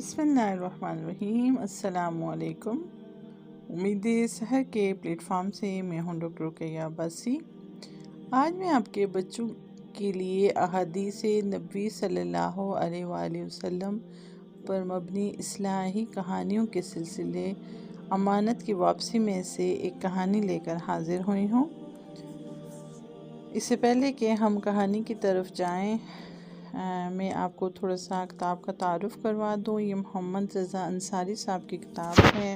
बिस्मिल्लाहिर्रहमानिर्रहीम। अस्सलाम वालेकुम। उम्मीद सहर के प्लेटफॉर्म से मैं हूं डॉक्टर रुकैया अब्बासी। आज मैं आपके बच्चों के लिए अहादीस नबी सल्लल्लाहु अलैहि वसल्लम पर मबनी इस्लाही कहानियों के सिलसिले अमानत की वापसी में से एक कहानी लेकर हाजिर हुई हूँ। इससे पहले कि हम कहानी की तरफ जाएं, मैं आपको थोड़ा सा किताब का तारुफ करवा दूँ। ये मोहम्मद रज़ा अंसारी साहब की किताब है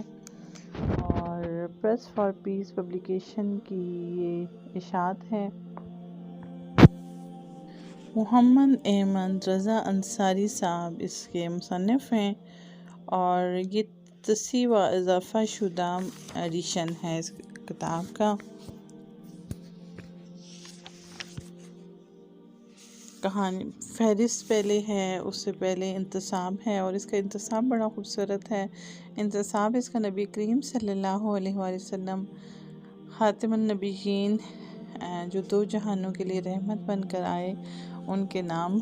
और प्रेस फॉर पीस पब्लिकेशन की ये इशात है। मोहम्मद अहमद रज़ा अंसारी साहब इसके मुसन्निफ़ हैं और ये तस्हीह व इज़ाफ़ा शुदा एडिशन है इस किताब का। कहानी फहरिस्त पहले है, उससे पहले इंतसाब है और इसका इंतसाब बड़ा खूबसूरत है। इंतसाब इसका नबी करीम सल्लल्लाहु अलैहि वसल्लम खातिमुन नबीयीन जो दो जहानों के लिए रहमत बनकर आए उनके नाम,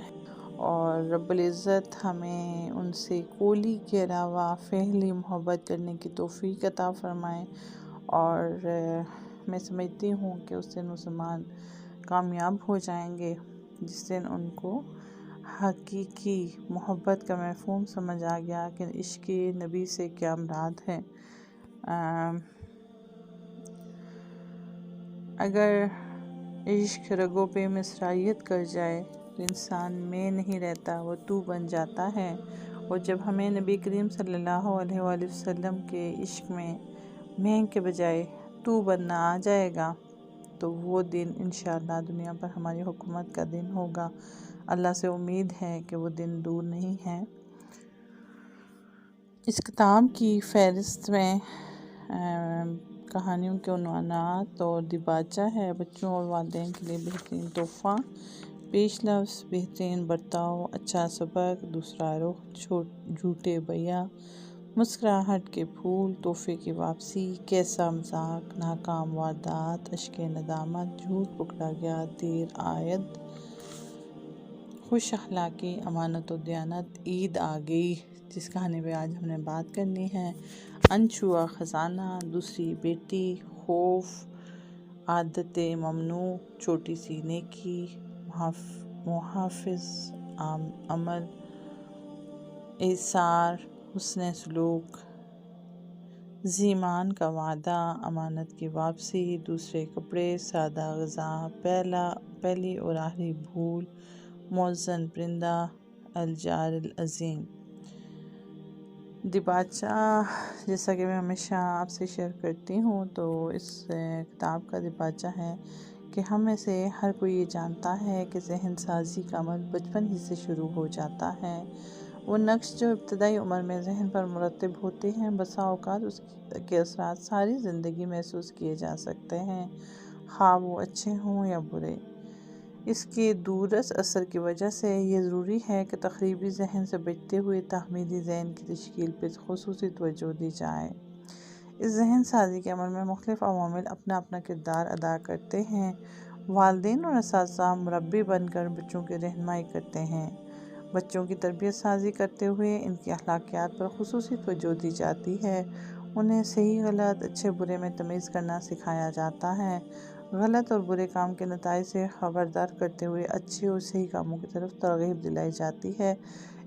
और रब्बुल इज़्ज़त हमें उनसे कोली के अलावा फ़ेहली मोहब्बत करने की तौफ़ीक़ अता फ़रमाए। और मैं समझती हूँ कि उस दिन मुसलमान कामयाब हो जाएंगे जिस दिन उनको हकीकी मोहब्बत का मफ़हूम समझ आ गया कि इश्क़ नबी से क्या मुराद है। अगर इश्क़ रगों पे मिसरायत कर जाए तो इंसान मैं नहीं रहता, वो तू बन जाता है। और जब हमें नबी करीम सल्लल्लाहु अलैहि वसल्लम के इश्क़ में मैं के बजाय तू बनना आ जाएगा तो वो दिन इंशाअल्लाह दुनिया पर हमारी हुकूमत का दिन होगा। अल्लाह से उम्मीद है कि वो दिन दूर नहीं है। इस किताब की फ़हरिस्त में कहानियों के उन्वानात और दिबाचा है। बच्चों और वालिदैन के लिए बेहतरीन तोहफ़ा, पेश लफ्ज़, बेहतरीन बर्ताव, अच्छा सबक, दूसरा रुख, झूठे भैया, मुस्कुराहट के फूल, तोहफ़े की वापसी, कैसा मजाक, नाकाम वारदात, अश्के नदामत, झूठ पकड़ा गया, देर आयद, खुश अखलाकी, अमानत और दयानत, ईद आ गई जिस कहानी पे आज हमने बात करनी है, अनछुआ ख़जाना, दूसरी बेटी, खौफ, आदत ममनू, छोटी सी नेकी, मुहाफ़िज़ अमल, इसार, हुस्न सलूक, ज़ीमान का वादा, अमानत की वापसी, दूसरे कपड़े, सादा ग़िज़ा, पहली और आखिरी भूल, मौज़न परिंदा, अलजार अज़ीम। दिबाचा जैसा कि मैं हमेशा आपसे शेयर करती हूँ, तो इस किताब का दिबाचा है कि हम में से हर कोई ये जानता है कि जहन साजी का अमल बचपन ही से शुरू हो जाता है। वो नक्श जो इब्तदाई उम्र में जहन पर मुरतब होते हैं, बसा औक़ात उसके असरात सारी ज़िंदगी महसूस किए जा सकते हैं, ख़्वाह वो अच्छे हों या बुरे। इसके दूरस असर की वजह से ये ज़रूरी है कि तख़रीबी जहन से बचते हुए तहमीदी जहन की तश्कील पर ख़ुसूसी तवज्जो दी जाए। इस जहन साजी के अमल में मुख्तलिफ़ अवामिल अपना अपना किरदार अदा करते हैं। वालिदैन और असातिज़ा मुरब्बी बनकर बच्चों की रहनुमाई करते हैं। बच्चों की तरबियत साजी करते हुए इनकी अखलाकियात पर ख़ुसूसी तवज्जो दी जाती है। उन्हें सही गलत, अच्छे बुरे में तमीज़ करना सिखाया जाता है। गलत और बुरे काम के नताइज से ख़बरदार करते हुए अच्छे और सही कामों की तरफ तरग़ीब दिलाई जाती है।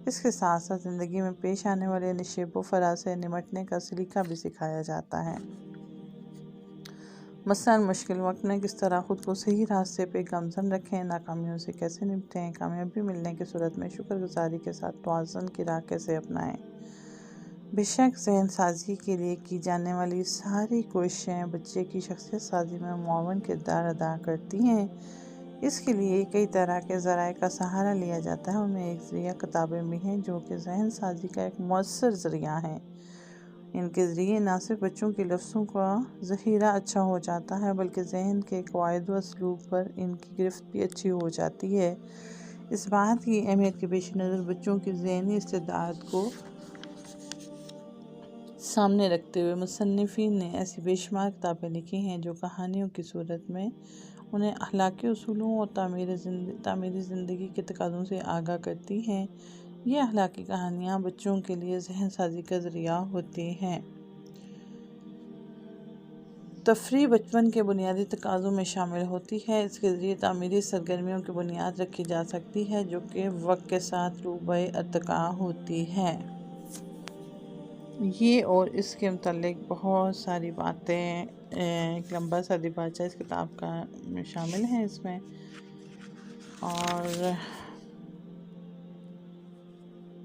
इसके साथ साथ ज़िंदगी में पेश आने वाले नशेब व फ़राज से निमटने का सलीका भी सिखाया जाता है। मसलन मुश्किल वक्त में किस तरह ख़ुद को सही रास्ते पे गामज़न रखें, नाकामियों से कैसे निपटें, कामयाबी मिलने की सूरत में शुक्रगुज़ारी के साथ तवाज़ुन की राह कैसे अपनाएं। बेशक ज़हन साजी के लिए की जाने वाली सारी कोशिशें बच्चे की शख्सियत साजी में मुआवन किरदार अदा करती हैं। इसके लिए कई तरह के ज़राए का सहारा लिया जाता है। उनमें एक ज़रिया किताबें भी हैं जो कि ज़हन साजी का एक मौसर ज़रिया है। इनके ज़रिए न सिर्फ बच्चों के लफ्ज़ों का ज़ख़ीरा अच्छा हो जाता है बल्कि ज़हन के क़वाइद व असलूब पर इनकी गिरफ़्त भी अच्छी हो जाती है। इस बात की अहमियत के पेश नज़र बच्चों की ज़हनी इस्तेदाद को सामने रखते हुए मुसन्निफ़ीन ने ऐसी बेशुमार किताबें लिखी हैं जो कहानियों की सूरत में उन्हें अखलाकी उसूलों और तामीरी ज़िंदगी के तकाज़ों से आगाह करती हैं। یہ اخلاقی کہانیاں بچوں کے لیے ذہن سازی کا ذریعہ ہوتی ہیں۔ تفریح بچپن کے بنیادی تقاضوں میں شامل ہوتی ہے۔ اس کے ذریعے تعمیری سرگرمیوں کی بنیاد رکھی جا سکتی ہے جو کہ وقت کے ساتھ روبہ ارتقاء ہوتی ہے۔ یہ اور اس کے متعلق بہت ساری باتیں ایک لمبا سا دیباچہ اس کتاب کا شامل ہیں اس میں، اور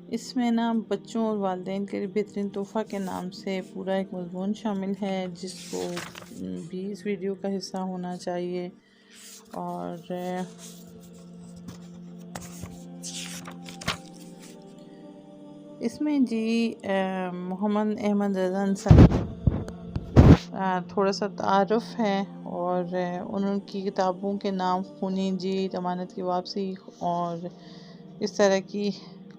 اس میں بچوں اور والدین کے لیے بہترین تحفہ کے نام سے پورا ایک مضمون شامل ہے جس کو بھی اس ویڈیو کا حصہ ہونا چاہیے۔ اور اس میں محمد احمد رضا انصاری تھوڑا سا تعارف ہے، اور ان کی کتابوں کے نام خونی جیت، امانت کی واپسی اور اس طرح کی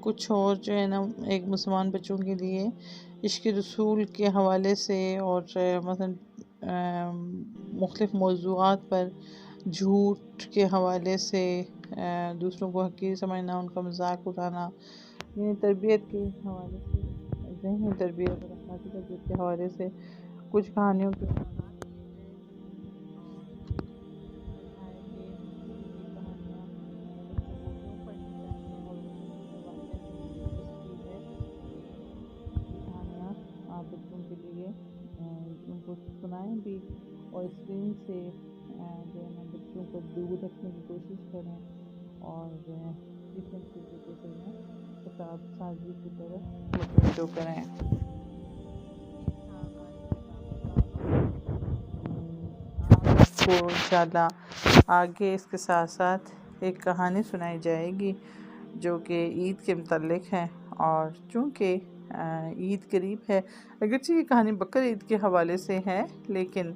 کچھ اور جو ہے ایک مسلمان بچوں کے لیے عشق رسول کے حوالے سے، اور مثلا مختلف موضوعات پر جھوٹ کے حوالے سے دوسروں کو حقیر سمجھنا، ان کا مذاق اڑانا، یعنی تربیت کے حوالے سے، ذہنی تربیت اور اخلاقی تربیت کے حوالے سے کچھ کہانیوں کے آپ بچوں کے لیے ان کو سنائیں بھی، اور اسکرین سے جو ہے بچوں کو دور رکھنے کی کوشش کریں، اور ڈفرینٹ طریقے سے کتاب سازی کی طرف متوجہ کریں۔ آپ کو انشاءاللہ آگے اس کے ساتھ ساتھ ایک کہانی سنائی جائے گی جو کہ عید کے متعلق ہے، اور چونکہ عید قریب ہے، اگرچہ یہ کہانی بقر عید کے حوالے سے ہے، لیکن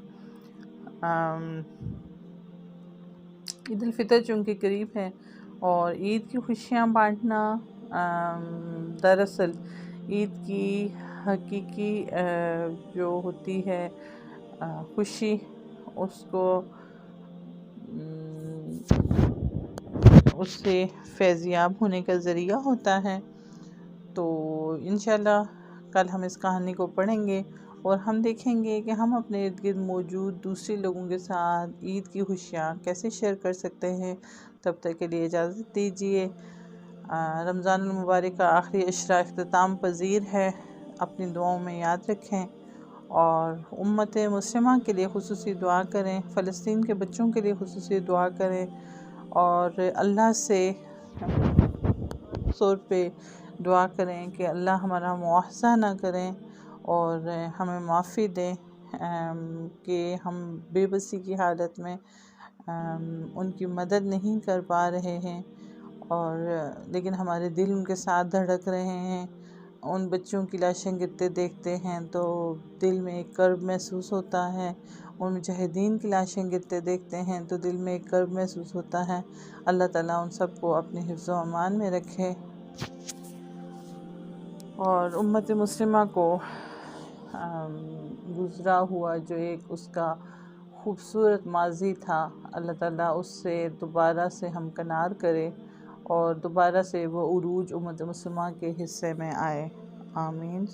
عید الفطر چونکہ قریب ہے، اور عید کی خوشیاں بانٹنا دراصل عید کی حقیقی جو ہوتی ہے خوشی، اس کو اس سے فیضیاب ہونے کا ذریعہ ہوتا ہے۔ تو انشاءاللہ کل ہم اس کہانی کو پڑھیں گے، اور ہم دیکھیں گے کہ ہم اپنے ارد گرد موجود دوسرے لوگوں کے ساتھ عید کی خوشیاں کیسے شیئر کر سکتے ہیں۔ تب تک کے لیے اجازت دیجیے۔ رمضان المبارک کا آخری عشرہ اختتام پذیر ہے، اپنی دعاؤں میں یاد رکھیں، اور امت مسلمہ کے لیے خصوصی دعا کریں، فلسطین کے بچوں کے لیے خصوصی دعا کریں، اور اللہ سے طور پہ دعا کریں کہ اللہ ہمارا مواخذہ نہ کریں اور ہمیں معافی دیں کہ ہم بے بسی کی حالت میں ان کی مدد نہیں کر پا رہے ہیں، اور لیکن ہمارے دل ان کے ساتھ دھڑک رہے ہیں۔ ان بچوں کی لاشیں گرتے دیکھتے ہیں تو دل میں ایک کرب محسوس ہوتا ہے، ان مجاہدین کی لاشیں گرتے دیکھتے ہیں تو دل میں ایک کرب محسوس ہوتا ہے۔ اللہ تعالیٰ ان سب کو اپنے حفظ و امان میں رکھے، اور امت مسلمہ کو گزرا ہوا جو ایک اس کا خوبصورت ماضی تھا، اللہ تعالیٰ اس سے دوبارہ سے ہمکنار کرے، اور دوبارہ سے وہ عروج امت مسلمہ کے حصے میں آئے۔ آمین۔